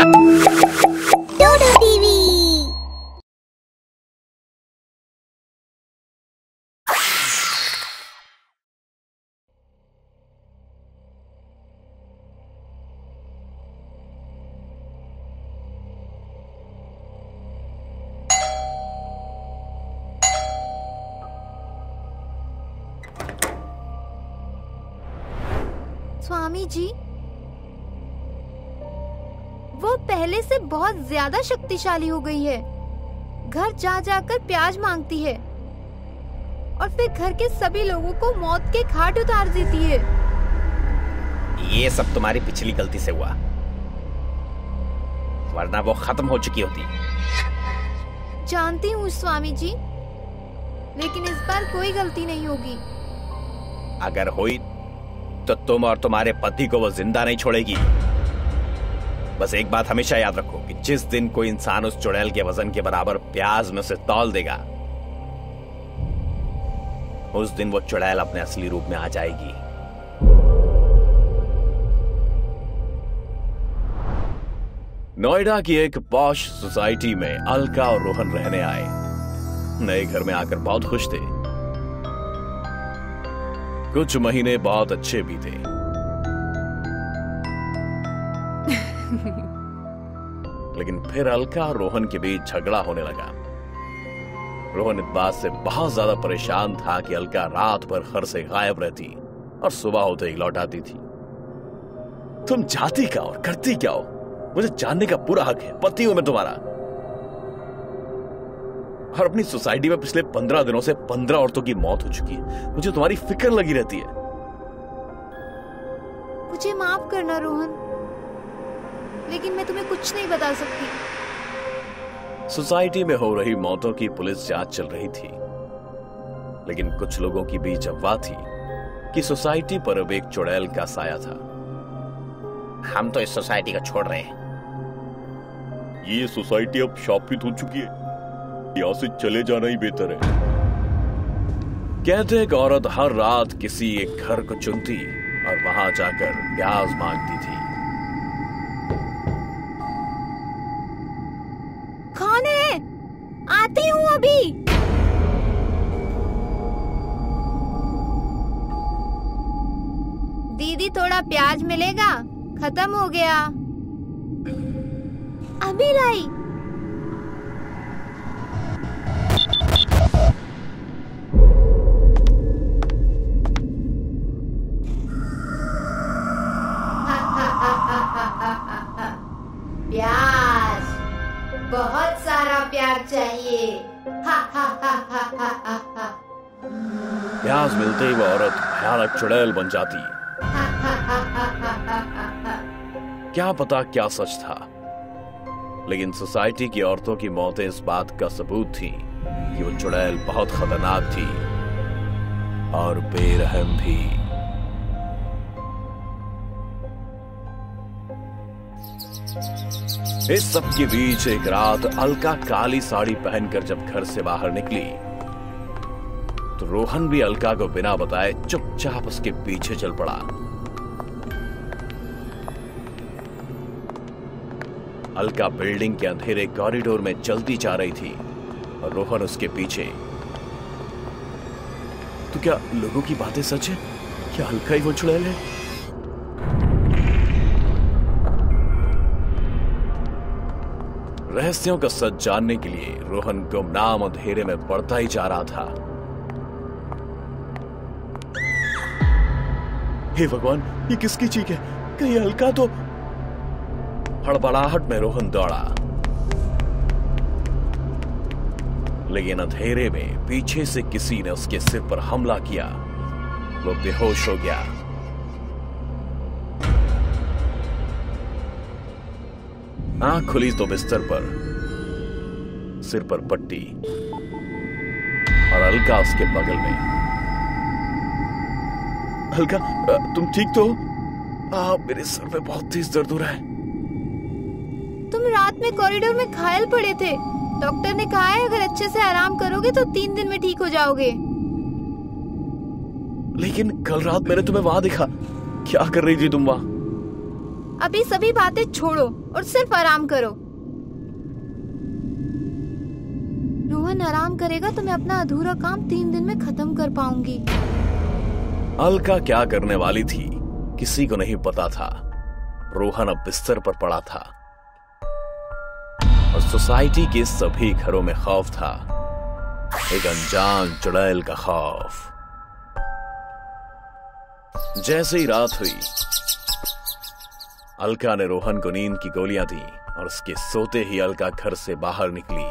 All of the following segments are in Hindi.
डोडो टीवी। स्वामी जी, वो पहले से बहुत ज्यादा शक्तिशाली हो गई है। घर जा जाकर प्याज मांगती है और फिर घर के सभी लोगों को मौत के घाट उतार देती है। ये सब तुम्हारी पिछली गलती से हुआ, वरना वो खत्म हो चुकी होती। जानती हूँ स्वामी जी, लेकिन इस बार कोई गलती नहीं होगी। अगर हुई तो तुम और तुम्हारे पति को वो जिंदा नहीं छोड़ेगी। बस एक बात हमेशा याद रखो कि जिस दिन कोई इंसान उस चुड़ैल के वजन के बराबर प्याज में से तौल देगा, उस दिन वो चुड़ैल अपने असली रूप में आ जाएगी। नोएडा की एक पॉश सोसाइटी में अलका और रोहन रहने आए। नए घर में आकर बहुत खुश थे। कुछ महीने बहुत अच्छे भी थे। लेकिन फिर अलका और रोहन के बीच झगड़ा होने लगा। रोहन इस बात से बहुत ज्यादा परेशान था कि अलका रात भर घर से गायब रहती और सुबह होते ही लौट आती थी। तुम जाती क्या और करती क्या हो, मुझे जानने का पूरा हक है। पति हूं मैं तुम्हारा। और अपनी सोसाइटी में पिछले 15 दिनों से 15 औरतों की मौत हो चुकी है। मुझे तुम्हारी फिक्र लगी रहती है। मुझे माफ करना रोहन, लेकिन मैं तुम्हें कुछ नहीं बता सकती। सोसाइटी में हो रही मौतों की पुलिस जांच चल रही थी, लेकिन कुछ लोगों की बीच अफवाह थी कि सोसाइटी पर अब एक चुड़ैल का साया था। हम तो इस सोसाइटी को छोड़ रहे हैं। ये सोसाइटी अब शापित हो चुकी है, यहां से चले जाना ही बेहतर है। कहते एक औरत हर रात किसी एक घर को चुनती और वहां जाकर प्याज मांगती थी। कौन है? आती हूँ अभी। दीदी थोड़ा प्याज मिलेगा? खत्म हो गया। अभी लाई। प्याज, बहुत सारा प्याज चाहिए। प्याज मिलते ही वो औरत भयानक चुड़ैल बन जाती। क्या पता क्या सच था, लेकिन सोसाइटी की औरतों की मौतें इस बात का सबूत थी कि वो चुड़ैल बहुत खतरनाक थी और बेरहम भी। इस सब के बीच एक रात अलका काली साड़ी पहनकर जब घर से बाहर निकली तो रोहन भी अलका को बिना बताए चुपचाप उसके पीछे चल पड़ा। अलका बिल्डिंग के अंधेरे कॉरिडोर में चलती जा रही थी और रोहन उसके पीछे। तो क्या लोगों की बातें सच है? क्या अलका ही वो चुड़ैल है? रहस्यों का सच जानने के लिए रोहन गुमनाम अंधेरे में बढ़ता ही जा रहा था। हे भगवान, ये किसकी चीख है? कहीं अलका तो? हड़बड़ाहट में रोहन दौड़ा, लेकिन अंधेरे में पीछे से किसी ने उसके सिर पर हमला किया। वो बेहोश हो गया। आंख खुली तो बिस्तर पर, सिर पर पट्टी और अलका उसके बगल में। अलका, तुम ठीक तो? मेरे सर में बहुत तेज दर्द हो रहा है। तुम रात में कॉरिडोर में घायल पड़े थे। डॉक्टर ने कहा है अगर अच्छे से आराम करोगे तो 3 दिन में ठीक हो जाओगे। लेकिन कल रात मैंने तुम्हें वहां देखा। क्या कर रही थी तुम वहां? अभी सभी बातें छोड़ो और सिर्फ आराम करो। रोहन आराम करेगा तो मैं अपना अधूरा काम 3 दिन में खत्म कर पाऊंगी। अलका क्या करने वाली थी किसी को नहीं पता था। रोहन अब बिस्तर पर पड़ा था और सोसाइटी के सभी घरों में खौफ था, एक अनजान चुड़ैल का खौफ। जैसे ही रात हुई, अलका ने रोहन को नींद की गोलियां दी और उसके सोते ही अलका घर से बाहर निकली।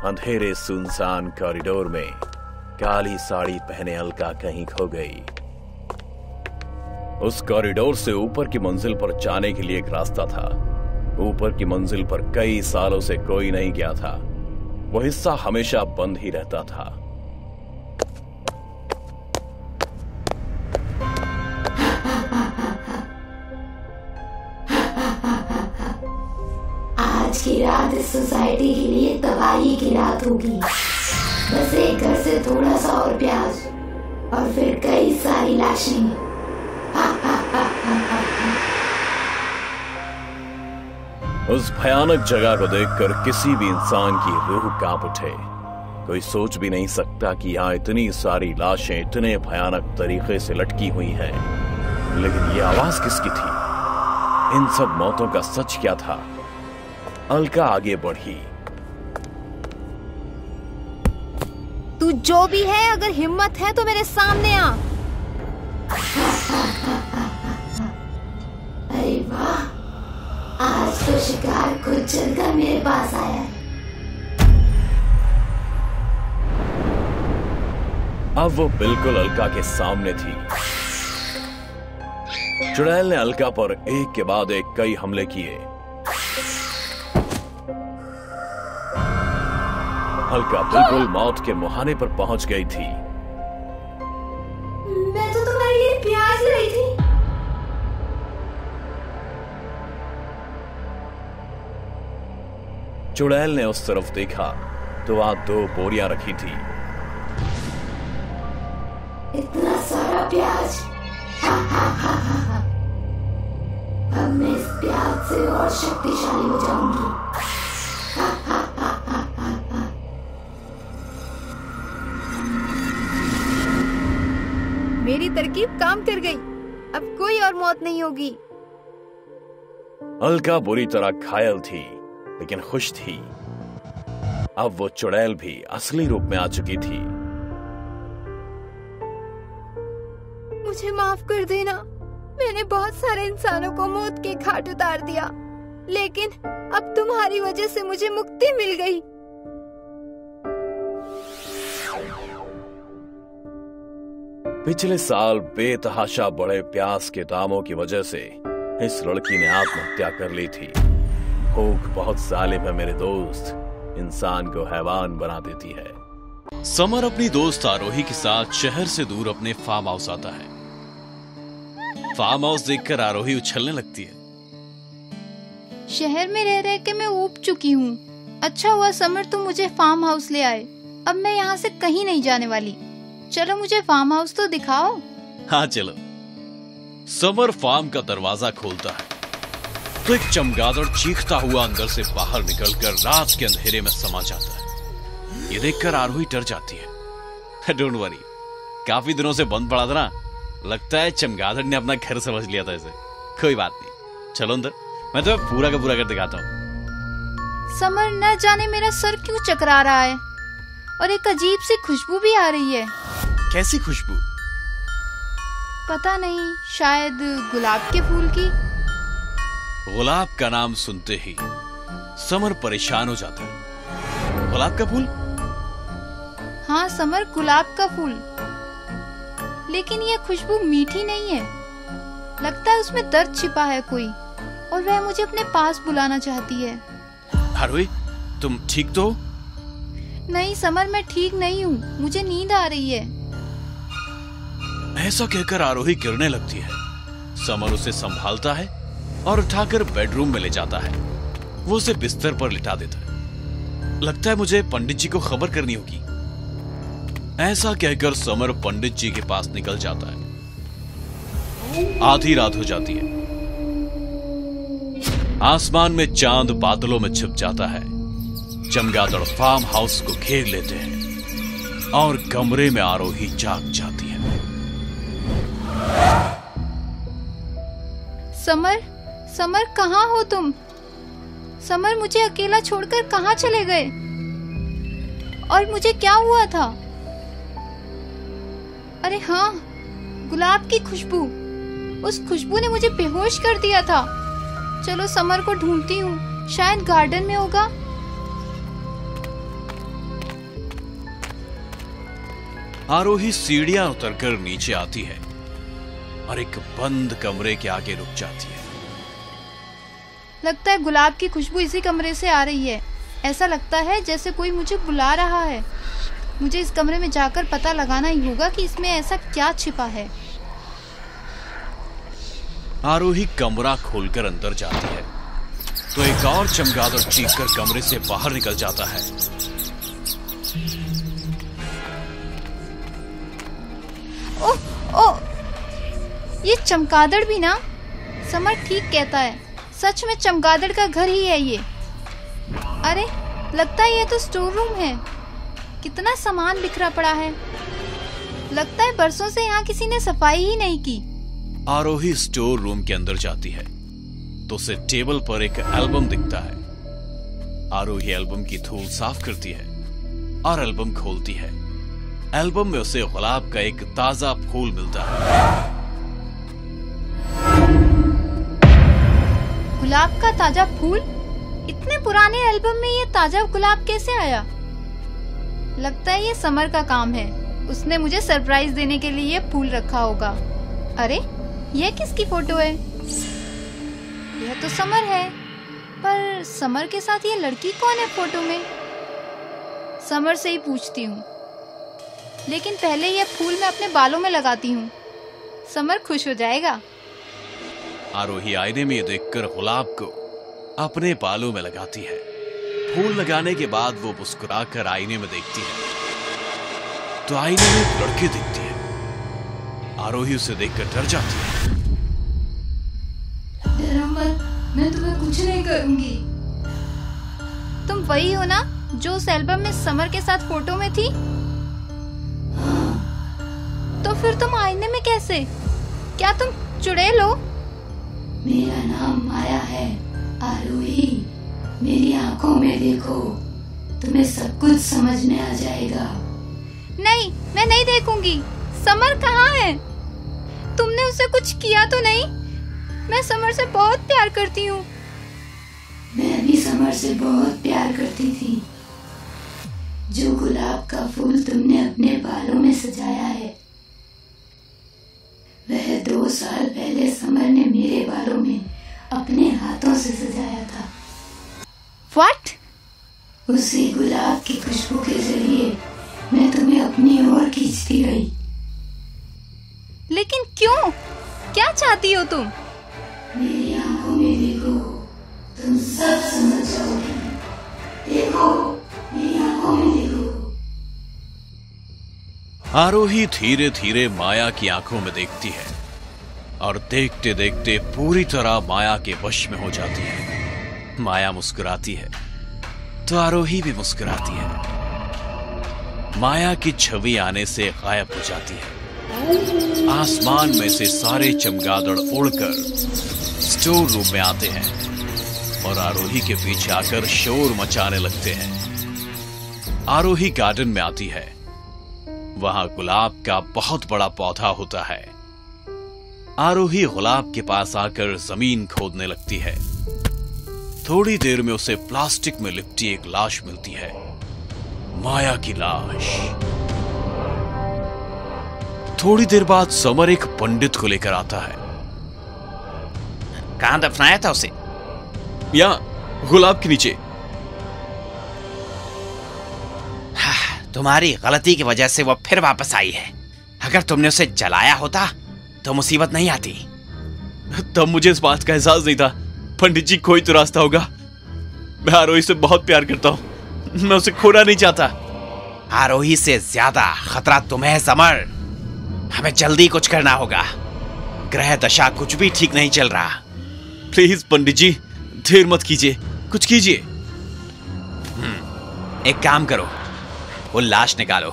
अंधेरे सुनसान कॉरिडोर में काली साड़ी पहने अलका कहीं खो गई। उस कॉरिडोर से ऊपर की मंजिल पर जाने के लिए एक रास्ता था। ऊपर की मंजिल पर कई सालों से कोई नहीं गया था। वो हिस्सा हमेशा बंद ही रहता था। आज की रात इस सोसाइटी के लिए तबाही की रात होगी। बस एक घर से थोड़ा सा और प्याज और फिर कई सारी लाशें। उस भयानक जगह को देखकर किसी भी इंसान की रूह कांप उठे। कोई सोच भी नहीं सकता कि यहाँ इतनी सारी लाशें इतने भयानक तरीके से लटकी हुई हैं। लेकिन ये आवाज किसकी थी? इन सब मौतों का सच क्या था? अलका आगे बढ़ी। तू जो भी है, अगर हिम्मत है तो मेरे सामने आ। अरे वाह, आज तो शिकार खुद चलकर मेरे पास आया है। अब वो बिल्कुल अलका के सामने थी। चुड़ैल ने अलका पर एक के बाद एक कई हमले किए। अलका बिल्कुल मौत के मुहाने पर पहुंच गई थी। मैं तो तुम्हारे लिए प्याज लाई थी। चुड़ैल ने उस तरफ देखा तो वहां 2 बोरियां रखी थी। इतना सारा प्याज। अब मैं इस प्याज से और शक्तिशाली हो जाऊंगी। मेरी तरकीब काम कर गई। अब कोई और मौत नहीं होगी। अलका बुरी तरह घायल थी लेकिन खुश थी। अब वो चुड़ैल भी असली रूप में आ चुकी थी। मुझे माफ कर देना। मैंने बहुत सारे इंसानों को मौत के घाट उतार दिया, लेकिन अब तुम्हारी वजह से मुझे मुक्ति मिल गई। पिछले साल बेतहाशा बढ़े प्याज के दामों की वजह से इस लड़की ने आत्महत्या कर ली थी। भूख बहुत जालिम है मेरे दोस्त, इंसान को हैवान बना देती है। समर अपनी दोस्त आरोही के साथ शहर से दूर अपने फार्म हाउस आता है। फार्म हाउस देखकर आरोही उछलने लगती है। शहर में रह रह के मैं ऊब चुकी हूँ। अच्छा हुआ समर तुम मुझे फार्म हाउस ले आए। अब मैं यहाँ से कहीं नहीं जाने वाली। चलो मुझे फार्म हाउस तो दिखाओ। हाँ चलो। समर फार्म का दरवाजा खोलता है तो एक चमगादड़ चीखता हुआ अंदर से बाहर निकलकर रात के अंधेरे में समा जाता है। ये देखकर आरोही डर जाती है। डोंट वरी, काफी दिनों से बंद पड़ा था ना, लगता है चमगादड़ ने अपना घर समझ लिया था इसे। कोई बात नहीं, चलो अंदर, मैं तुम्हें पूरा का पूरा कर दिखाता हूँ। समर, न जाने मेरा सर क्यों चकरा रहा है और एक अजीब सी खुशबू भी आ रही है। कैसी खुशबू? पता नहीं, शायद गुलाब के फूल की। गुलाब का नाम सुनते ही समर परेशान हो जाता है। गुलाब का फूल? हाँ समर, गुलाब का फूल। लेकिन यह खुशबू मीठी नहीं है। लगता है उसमें दर्द छिपा है कोई, और वह मुझे अपने पास बुलाना चाहती है। आरोही, तुम ठीक तो हो? नहीं समर, मैं ठीक नहीं हूँ। मुझे नींद आ रही है। ऐसा कहकर आरोही गिरने लगती है। समर उसे संभालता है और उठाकर बेडरूम में ले जाता है। वो उसे बिस्तर पर लिटा देता है। लगता है मुझे पंडित जी को खबर करनी होगी। ऐसा कहकर समर पंडित जी के पास निकल जाता है। आधी रात हो जाती है। आसमान में चांद बादलों में छिप जाता है। चमगादड़ फार्म हाउस को घेर लेते हैं और कमरे में आरोही जाग जाती है। समर, समर कहाँ हो तुम? समर, मुझे अकेला छोड़कर कहाँ चले गए? और मुझे क्या हुआ था? अरे हाँ, गुलाब की खुशबू। उस खुशबू ने मुझे बेहोश कर दिया था। चलो समर को ढूंढती हूँ, शायद गार्डन में होगा। आरोही सीढ़ियां उतरकर नीचे आती है और एक बंद कमरे के आगे रुक जाती है। लगता है गुलाब की खुशबू इसी कमरे से आ रही है। ऐसा लगता है जैसे कोई मुझे बुला रहा है। मुझे इस कमरे में जाकर पता लगाना ही होगा कि इसमें ऐसा क्या छिपा है। आरोही कमरा खोलकर अंदर जाती है तो एक और चमगादड़ चीखकर कमरे से बाहर निकल जाता है। ओह, ये चमगादड़ भी ना? समर ठीक कहता है, सच में चमगादड़ का घर ही है ये। अरे लगता है ये तो स्टोर रूम है। कितना सामान बिखरा पड़ा है। लगता है बरसों से यहाँ किसी ने सफाई ही नहीं की। आरोही स्टोर रूम के अंदर जाती है तो उसे टेबल पर एक एल्बम दिखता है। आरोही एल्बम की धूल साफ करती है और एल्बम खोलती है। एल्बम में उसे गुलाब का एक ताजा फूल मिलता है। गुलाब का ताजा फूल? इतने पुराने एल्बम में ये ताजा गुलाब कैसे आया? लगता है ये समर का काम है। उसने मुझे सरप्राइज देने के लिए ये फूल रखा होगा। अरे यह किसकी फोटो है? यह तो समर है, पर समर के साथ ये लड़की कौन है फोटो में? समर से ही पूछती हूँ, लेकिन पहले यह फूल मैं अपने बालों में लगाती हूँ। समर खुश हो जाएगा। आरोही आईने में देखकर गुलाब को अपने बालों में लगाती है। फूल लगाने के बाद वो मुस्कुराकर आईने में देखती है तो आईने में एक लड़की दिखती है। आरोही उसे देखकर डर जाती है। डरो मत, मैं तुम्हें कुछ नहीं करूंगी। तुम वही हो ना जो उस एल्बम में समर के साथ फोटो में थी? तो फिर तुम आईने में कैसे? क्या तुम चुड़ैल हो? मेरा नाम माया है आरोही। मेरी आंखों में देखो, तुम्हें सब कुछ समझ में आ जाएगा। नहीं, मैं नहीं देखूंगी। समर कहाँ है? तुमने उसे कुछ किया तो नहीं? मैं समर से बहुत प्यार करती हूँ। मैं भी समर से बहुत प्यार करती थी। जो गुलाब का फूल तुमने अपने बालों में सजाया है, वह 2 साल पहले समर ने मेरे बालों में अपने हाथों से सजाया था। What? उसी गुलाब की खुशबू के जरिए मैं तुम्हें अपनी ओर खींचती गई। लेकिन क्यों? क्या चाहती हो तुम? मेरी आंखों में देखो, तुम सब समझ जाओगी। देखो, मेरी आंखों में देखो। आरोही धीरे धीरे माया की आंखों में देखती है और देखते देखते पूरी तरह माया के वश में हो जाती है। माया मुस्कुराती है तो आरोही भी मुस्कुराती है। माया की छवि आने से गायब हो जाती है। आसमान में से सारे चमगादड़ उड़कर स्टोर रूम में आते हैं और आरोही के पीछे आकर शोर मचाने लगते हैं। आरोही गार्डन में आती है। वहां गुलाब का बहुत बड़ा पौधा होता है। आरोही गुलाब के पास आकर जमीन खोदने लगती है। थोड़ी देर में उसे प्लास्टिक में लिपटी एक लाश मिलती है, माया की लाश। थोड़ी देर बाद समर एक पंडित को लेकर आता है। कहां दफनाया था उसे? यहां गुलाब के नीचे। तुम्हारी गलती की वजह से वो फिर वापस आई है। अगर तुमने उसे जलाया होता तो मुसीबत नहीं आती। तब मुझे इस बात का एहसास नहीं था। पंडित जी, कोई तो रास्ता होगा। मैं आरोही से बहुत प्यार करता हूं। मैं उसे खोना नहीं चाहता। आरोही से ज्यादा खतरा तुम्हें है समर। हमें जल्दी कुछ करना होगा। ग्रह दशा कुछ भी ठीक नहीं चल रहा। प्लीज पंडित जी, देर मत कीजिए, कुछ कीजिए। एक काम करो, वो लाश निकालो।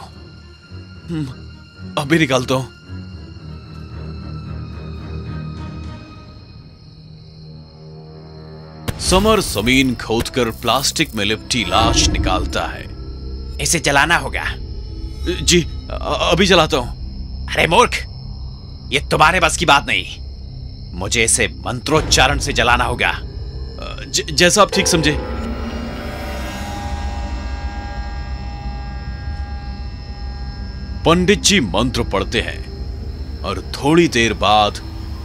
अभी निकालता हूं। समर जमीन खोदकर प्लास्टिक में लिपटी लाश निकालता है। इसे जलाना होगा। जी, अभी जलाता हूं। अरे मूर्ख, ये तुम्हारे बस की बात नहीं। मुझे इसे मंत्रोच्चारण से जलाना होगा। जैसा आप ठीक समझे। पंडित जी मंत्र पढ़ते हैं और थोड़ी देर बाद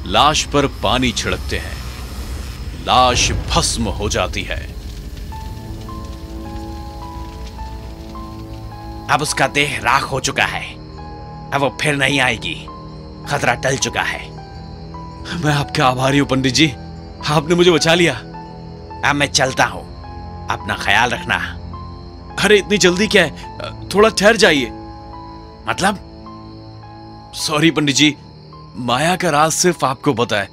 लाश पर पानी छिड़कते हैं। लाश भस्म हो जाती है। अब उसका देह राख हो चुका है। अब वो फिर नहीं आएगी। खतरा टल चुका है। मैं आपका आभारी हूं पंडित जी, आपने मुझे बचा लिया। अब मैं चलता हूं, अपना ख्याल रखना। अरे इतनी जल्दी क्या है, थोड़ा ठहर जाइए। मतलब? सॉरी पंडित जी, माया का राज सिर्फ आपको पता है,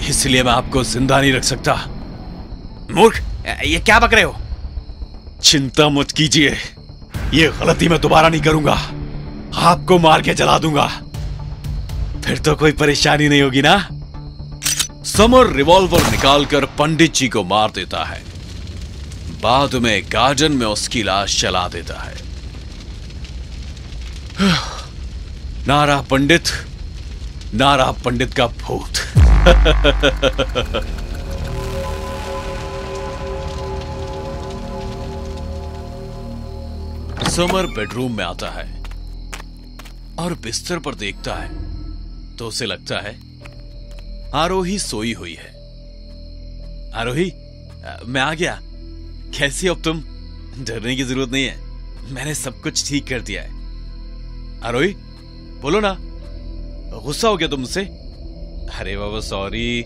इसलिए मैं आपको जिंदा नहीं रख सकता। मूर्ख, ये क्या बक रहे हो? चिंता मत कीजिए, ये गलती मैं दोबारा नहीं करूंगा। आपको मार के जला दूंगा, फिर तो कोई परेशानी नहीं होगी ना। समर रिवॉल्वर निकालकर पंडित जी को मार देता है। बाद में गार्डन में उसकी लाश जला देता है। नारा पंडित, नारा पंडित का भूत। समर बेडरूम में आता है और बिस्तर पर देखता है तो उसे लगता है आरोही सोई हुई है। आरोही, मैं आ गया। कैसी हो अब तुम? डरने की जरूरत नहीं है, मैंने सब कुछ ठीक कर दिया है। आरोही, बोलो ना, गुस्सा हो गया तुम मुझसे? अरे बाबा सॉरी,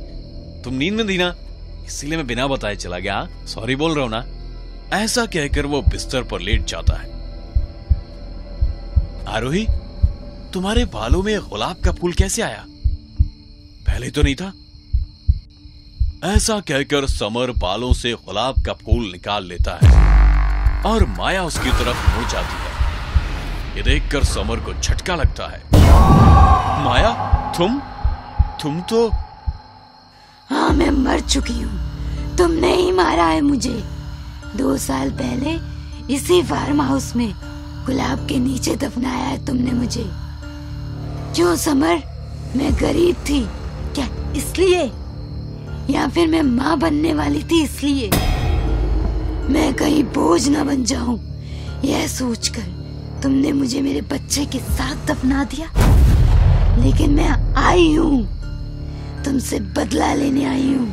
तुम नींद में थी ना, इसीलिए मैं बिना बताए चला गया। सॉरी बोल रहा हूं ना। ऐसा कहकर वो बिस्तर पर लेट जाता है। आरोही, तुम्हारे बालों में गुलाब का फूल कैसे आया? पहले तो नहीं था। ऐसा कहकर समर बालों से गुलाब का फूल निकाल लेता है और माया उसकी तरफ मुड़ जाती है। ये देखकर समर को झटका लगता है। माया, तुम तो? हाँ, मैं मर चुकी हूँ। तुमने ही मारा है मुझे। 2 साल पहले इसी फार्म हाउस में गुलाब के नीचे दफनाया है तुमने मुझे। क्यों समर, मैं गरीब थी क्या इसलिए? या फिर मैं माँ बनने वाली थी इसलिए? मैं कहीं बोझ न बन जाऊं, यह सोचकर तुमने मुझे मेरे बच्चे के साथ दफना दिया। लेकिन मैं आई हूँ, तुमसे बदला लेने आई हूँ।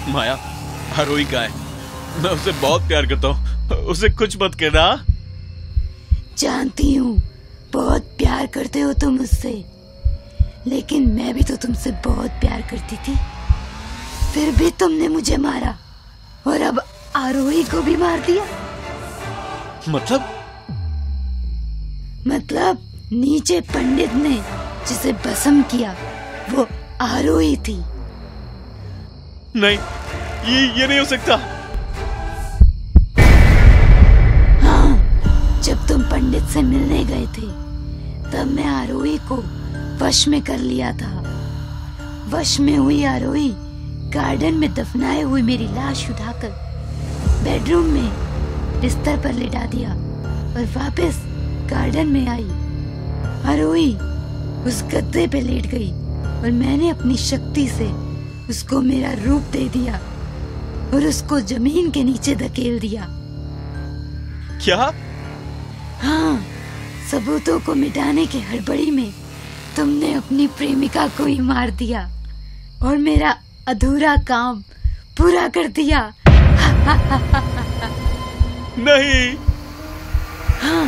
माया, आरोही का है, मैं उसे बहुत प्यार करता हूँ, उसे कुछ मत करना। जानती हूँ बहुत प्यार करते हो तुम उससे, लेकिन मैं भी तो तुमसे बहुत प्यार करती थी। फिर भी तुमने मुझे मारा और अब आरोही को भी मार दिया। मतलब नीचे पंडित ने जिसे भस्म किया वो आरोही थी। नहीं, ये नहीं हो सकता। हाँ, जब तुम पंडित से मिलने गए थे तब मैं आरोही को वश में कर लिया था। वश में हुई आरोही गार्डन में दफनाए हुई मेरी लाश उठाकर बेडरूम में बिस्तर पर लिटा दिया और वापस गार्डन में आई। आरोही उस गद्दे पे लेट गई और मैंने अपनी शक्ति से उसको मेरा रूप दे दिया और उसको जमीन के नीचे धकेल दिया। क्या? हाँ, सबूतों को मिटाने की हड़बड़ी में तुमने अपनी प्रेमिका को ही मार दिया और मेरा अधूरा काम पूरा कर दिया। नहीं। हाँ,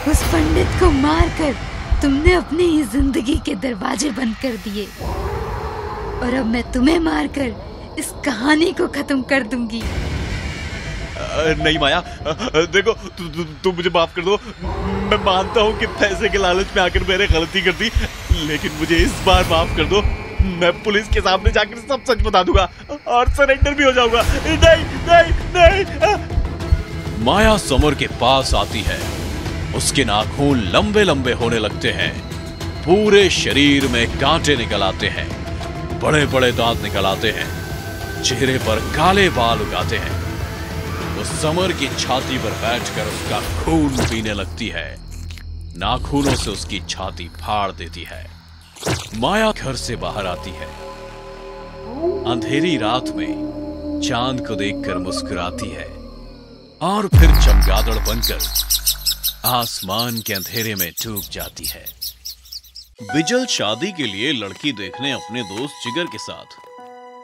उस पंडित को मारकर तुमने अपनी ही जिंदगी के दरवाजे बंद कर दिए और अब मैं तुम्हें मारकर इस कहानी को खत्म कर दूंगी। नहीं माया, देखो तुम मुझे माफ कर दो। मैं मानता हूँ कि पैसे के लालच में आकर मैंने गलती कर दी, लेकिन मुझे इस बार माफ कर दो। मैं पुलिस के सामने जाकर सब सच बता दूंगा और सरेंडर भी हो जाऊंगा। नहीं नहीं नहीं। माया समर के पास आती है। उसके नाखून लंबे लंबे होने लगते हैं, पूरे शरीर में कांटे निकल आते हैं, बड़े बड़े दांत निकल आते हैं, चेहरे पर काले बाल उगाते हैं। वो समर की छाती पर बैठकर उसका खून पीने लगती है, नाखूनों से उसकी छाती फाड़ देती है। माया घर से बाहर आती है। अंधेरी रात में चांद को देखकर मुस्कुराती है और फिर चमगादड़ बनकर आसमान के अंधेरे में डूब जाती है। बिजल शादी के लिए लड़की देखने अपने दोस्त जिगर के साथ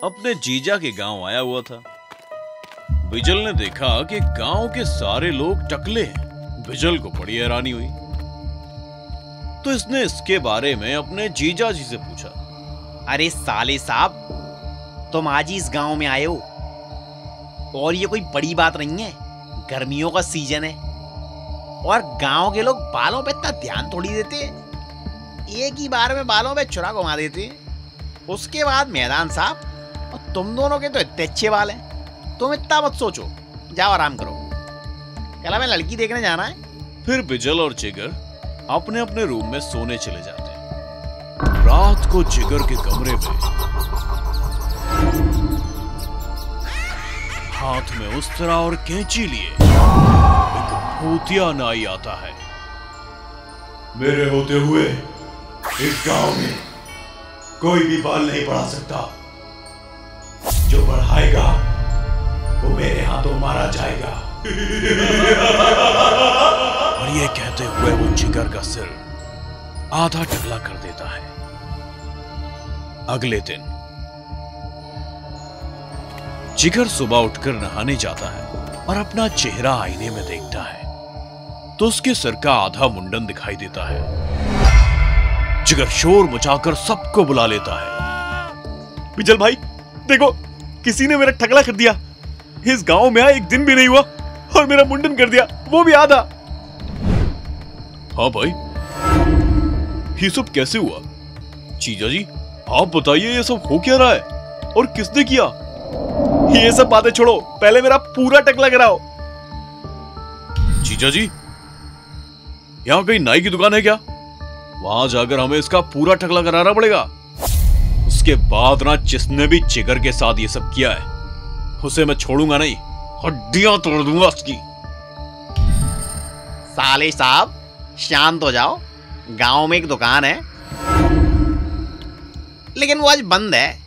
अपने जीजा के गांव आया हुआ था। बिजल ने देखा कि गांव के सारे लोग टकले हैं। बिजल को बड़ी हैरानी हुई, तो इसने इसके बारे में अपने जीजा जी से पूछा। अरे साले साहब, तुम आज ही इस गांव में आए हो और ये कोई बड़ी बात नहीं है। गर्मियों का सीजन है और गांव के लोग बालों पे इतना ध्यान थोड़ी देते हैं, एक ही बार में बालों पे छुरा घुमा देते हैं। उसके बाद मैदान साहब, और तुम दोनों के तो इतने अच्छे बाल हैं, तुम इतना मत सोचो, जाओ आराम करो, कल हमें लड़की देखने जाना है। फिर बिजल और जिगर अपने अपने रूम में सोने चले जाते हैं। रात को जिगर के कमरे में हाथ में उस्तरा और कैंची लिए एक भूतिया नाई आता है। मेरे होते हुए इस गांव में कोई भी बाल नहीं बढ़ा सकता। जो बढ़ाएगा वो मेरे हाथों मारा जाएगा। और ये कहते हुए वो जिगर का सिर आधा टकला कर देता है। अगले दिन जिगर सुबह उठकर नहाने जाता है और अपना चेहरा आईने में देखता है तो उसके सिर का आधा मुंडन दिखाई देता है। जिगर शोर मचाकर सबको बुला लेता है। बिजल भाई देखो, किसी ने मेरा टकला कर दिया। इस गांव में आया एक दिन भी नहीं हुआ और मेरा मुंडन कर दिया, वो भी आधा। हाँ भाई, ये सब कैसे हुआ? जीजा जी आप बताइए, ये सब हो क्या रहा है और किसने किया? ये सब बातें छोड़ो, पहले मेरा पूरा टकला कराओ। जीजा जी, यहाँ कहीं नाई की दुकान है क्या? वहां जाकर हमें इसका पूरा टकला कराना पड़ेगा। उसके बाद ना जिसने भी जिगर के साथ ये सब किया है उसे मैं छोड़ूंगा नहीं, हड्डियां तोड़ दूंगा उसकी। साले साहब शांत हो जाओ, गांव में एक दुकान है लेकिन वो आज बंद है।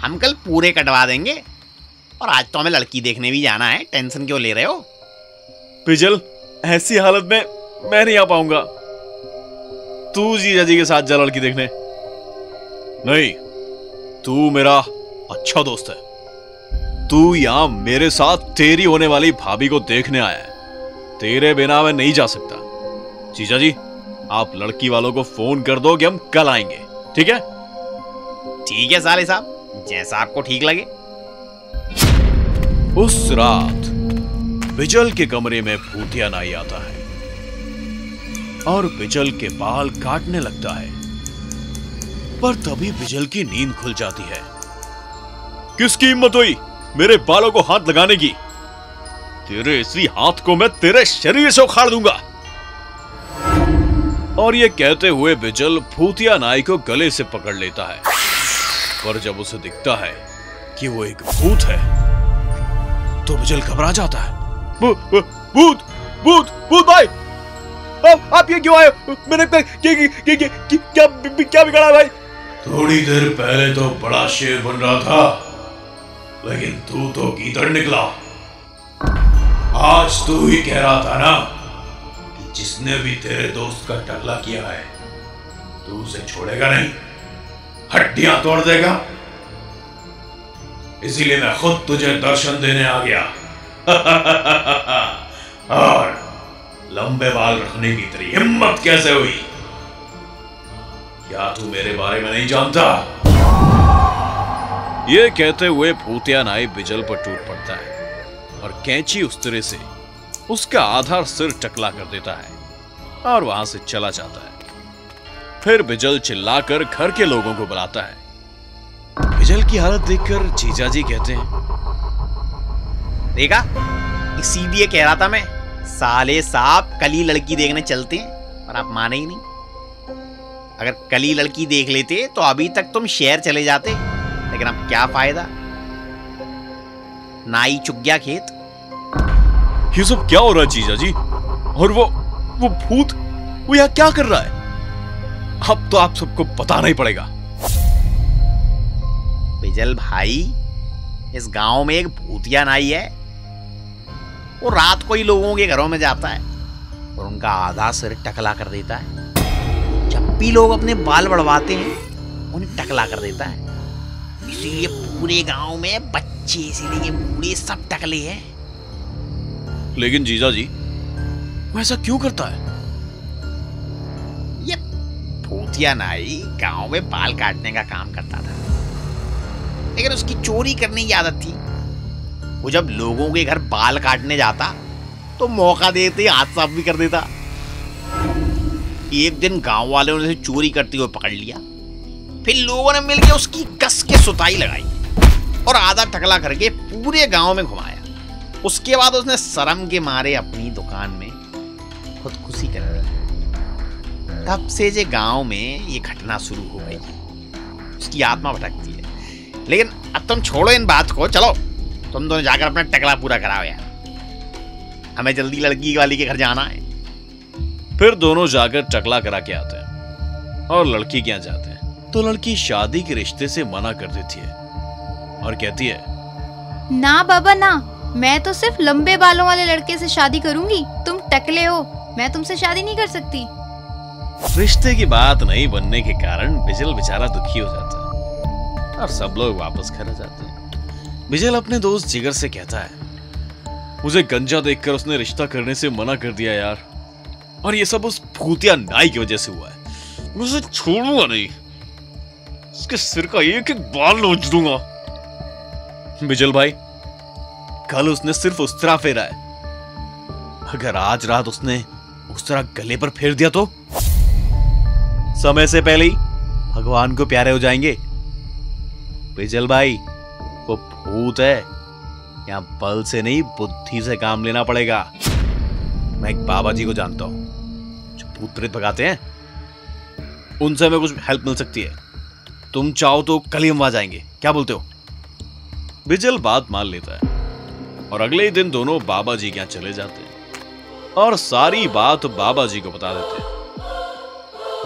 हम कल पूरे कटवा देंगे और आज तो हमें लड़की देखने भी जाना है, टेंशन क्यों ले रहे हो? बिजल ऐसी हालत में मैं नहीं आ पाऊंगा, तू जीजा जी के साथ जा लड़की देखने। नहीं, तू मेरा अच्छा दोस्त है। तू यहां मेरे साथ तेरी होने वाली भाभी को देखने आया है, तेरे बिना मैं नहीं जा सकता। जीजा जी आप लड़की वालों को फोन कर दो कि हम कल आएंगे, ठीक है? ठीक है साले साहब, जैसा आपको ठीक लगे। उस रात बिजल के कमरे में भूतिया नाई आता है और बिजल के बाल काटने लगता है, पर तभी बिजल की नींद खुल जाती है। किसकी हिम्मत हुई मेरे बालों को हाथ लगाने की? तेरे इसी हाथ को मैं तेरे शरीर से उखाड़ दूंगा। और ये कहते हुए बिजल भूतिया नाई को गले से पकड़ लेता है, पर जब उसे दिखता है कि वो एक भूत है तो बिजल घबरा जाता है। भूत भूत भूत भाई, आप ये क्यों आए? मैंने क्या बिगाड़ा भाई? थोड़ी देर पहले तो बड़ा शेर बन रहा था, लेकिन तू तो गीदड़ निकला। आज तू ही कह रहा था ना कि जिसने भी तेरे दोस्त का टकला किया है तू उसे छोड़ेगा नहीं, हड्डियां तोड़ देगा। इसीलिए मैं खुद तुझे दर्शन देने आ गया। और लंबे बाल रखने की तेरी हिम्मत कैसे हुई? क्या तू मेरे बारे में नहीं जानता? ये कहते हुए भूतिया नाई बिजल पर टूट पड़ता है और कैंची उस तरह से उसका आधा सिर टकला कर देता है और वहां से चला जाता है। फिर बिजल चिल्लाकर घर के लोगों को बुलाता है। बिजल की हालत देखकर जीजाजी कहते हैं, देखा, इसीलिए कह रहा था मैं, साले साहब कल ही लड़की देखने चलते हैं, पर आप माने ही नहीं। अगर कल ही लड़की देख लेते तो अभी तक तुम शहर चले जाते, लेकिन अब क्या फायदा, नाई चुक गया खेत। ये सब क्या हो रहा है जीजाजी? और वो भूत, वो यहाँ क्या कर रहा है? अब तो आप सबको बताना ही पड़ेगा। बिजल भाई, इस गांव में एक भूतिया नाई है। वो रात को ही लोगों के घरों में जाता है और उनका आधा सिर टकला कर देता है। जब भी लोग अपने बाल बढ़वाते हैं उन्हें टकला कर देता है। इसीलिए पूरे गांव में बच्चे से लेके बूढ़े सब टकले हैं। लेकिन जीजाजी, वो ऐसा क्यों करता है? ये भूतिया नाई गांव में बाल काटने का काम करता था, लेकिन उसकी चोरी करने की आदत थी। वो जब लोगों के घर बाल काटने जाता तो मौका देते हाथ साफ भी कर देता। एक दिन गांव वालों ने उसे चोरी करते हुए पकड़ लिया। फिर लोगों ने मिलकर उसकी कस के सुताई लगाई और आधा टकला करके पूरे गांव में घुमाया। उसके बाद उसने शर्म के मारे अपनी दुकान में खुदकुशी कर ली। तब से जे गांव में ये घटना शुरू हो गई। उसकी आत्मा भटकती है। लेकिन अब तुम छोड़ो इन बात को, चलो तुम दोनों जाकर अपना टकला पूरा कराओ यार, हमें जल्दी लड़की वाली के घर जाना है। फिर दोनों जाकर टकला करा के आते हैं और लड़की के यहाँ जाते हैं तो लड़की शादी के रिश्ते से मना कर देती है और कहती है, ना बाबा ना, मैं तो सिर्फ लंबे बालों वाले लड़के से शादी करूंगी। तुम टकले हो, मैं तुमसे शादी नहीं कर सकती। रिश्ते की बात नहीं बनने के कारण बिजल बेचारा दुखी हो जाता है और सब लोग वापस घर आ जाते हैं। बिजल अपने दोस्त जिगर से कहता है, मुझे गंजा देखकर उसने रिश्ता करने से मना कर दिया यार, और ये सब उस भूतिया नाई की वजह से हुआ है। मैं उसे छोड़ूंगा नहीं, उसके सिर का एक एक बाल नोच दूंगा। बिजल भाई, कल उसने सिर्फ उस तरह फेरा है, अगर आज रात उसने उस तरह गले पर फेर दिया तो समय से पहले ही भगवान को प्यारे हो जाएंगे। बिजल भाई, वो भूत है, यहां बल से नहीं बुद्धि से काम लेना पड़ेगा। मैं एक बाबा जी को जानता हूं जो भूत प्रेत भगाते हैं, उनसे हमें कुछ हेल्प मिल सकती है। तुम चाहो तो कल ही हम वहां जाएंगे, क्या बोलते हो? बिजल बात मान लेता है और अगले ही दिन दोनों बाबा जी के यहाँ चले जाते हैं और सारी बात बाबा जी को बता देते हैं।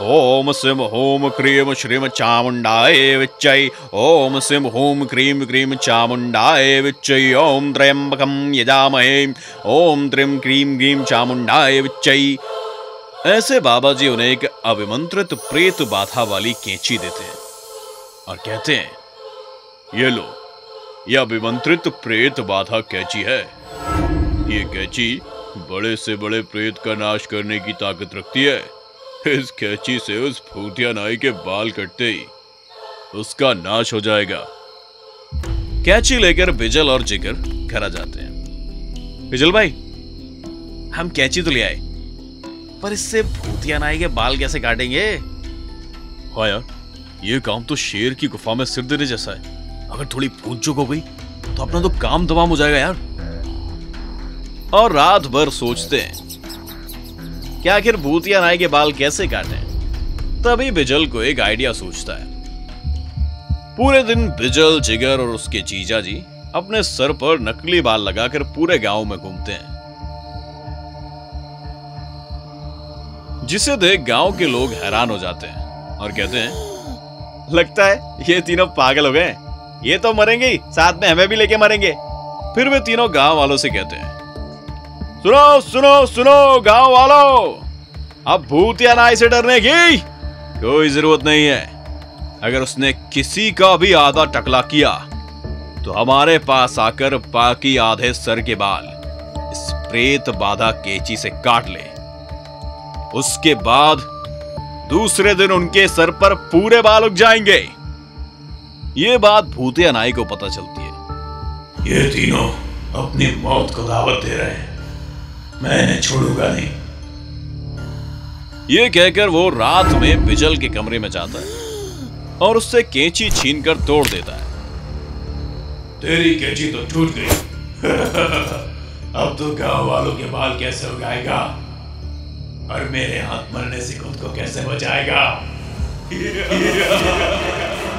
ओम सिम होम क्रीम श्रीम चामुंडाय विच्चै, ओम सिम होम क्रीम क्रीम चामुंडाय विच्चै, ओम त्र्यंबकं यजामहे, ओम त्रिम क्रीम क्रीम चामुंडाय विच्चै। ऐसे बाबा जी उन्हें एक अभिमंत्रित प्रेत बाधा वाली कैंची देते हैं और कहते हैं, ये लो, यह अभिमंत्रित प्रेत बाधा कैंची है। ये कैंची बड़े से बड़े प्रेत का नाश करने की ताकत रखती है। इस कैंची से उस भूतिया नाई के बाल कटते ही उसका नाश हो जाएगा। कैंची लेकर बिजल और जिगर घर आ जाते हैं। बिजल भाई, हम कैंची तो ले आए, पर इससे भूतिया नाई के बाल कैसे काटेंगे? हाँ यार, ये काम तो शेर की गुफा में सिर देने जैसा है। अगर थोड़ी भूत चूक हो गई तो अपना तो काम तमाम हो जाएगा यार। और रात भर सोचते हैं कि आखिर भूतिया नाई के बाल कैसे काटें। तभी बिजल को एक आइडिया सूझता है। पूरे दिन बिजल, जिगर और उसके जीजा जी अपने सर पर नकली बाल लगाकर पूरे गांव में घूमते हैं, जिसे देख गांव के लोग हैरान हो जाते हैं और कहते हैं, लगता है ये तीनों पागल हो गए, ये तो मरेंगे ही, साथ में हमें भी लेके मरेंगे। फिर वे तीनों गांव वालों से कहते हैं, सुनो सुनो सुनो गांव वालों, अब भूतिया नाई से डरने की कोई जरूरत नहीं है। अगर उसने किसी का भी आधा टकला किया तो हमारे पास आकर बाकी आधे सर के बाल इस प्रेत बाधा कैंची से काट ले। उसके बाद दूसरे दिन उनके सर पर पूरे बाल उग जाएंगे। ये बात भूतिया नाई को पता चलती है। ये तीनों अपनी मौत को दावत दे रहे हैं, मैं इन्हें छोड़ूंगा नहीं। ये कहकर वो रात में बिजल के कमरे में जाता है और उससे कैंची छीनकर तोड़ देता है। तेरी कैंची तो टूट गई। अब तो गांव वालों के बाल कैसे उगाएगा और मेरे हाथ मरने से खुद को कैसे बचाएगा?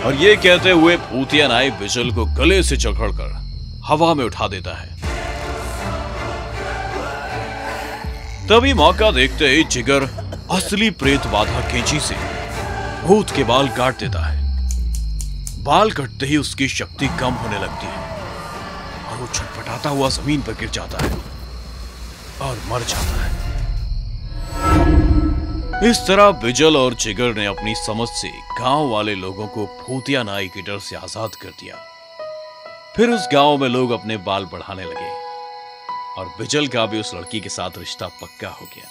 और ये कहते हुए भूतिया नाई बिजल को गले से जकड़कर हवा में उठा देता है। तभी मौका देखते ही जिगर असली प्रेत बाधा कैंची से भूत के बाल काट देता है। बाल कटते ही उसकी शक्ति कम होने लगती है और वो छटपटाता हुआ जमीन पर गिर जाता है और मर जाता है। इस तरह बिजल और जिगर ने अपनी समझ से गांव वाले लोगों को भूतिया नाई के डर से आजाद कर दिया। फिर उस गांव में लोग अपने बाल बढ़ाने लगे और बिजल का भी उस लड़की के साथ रिश्ता पक्का हो गया।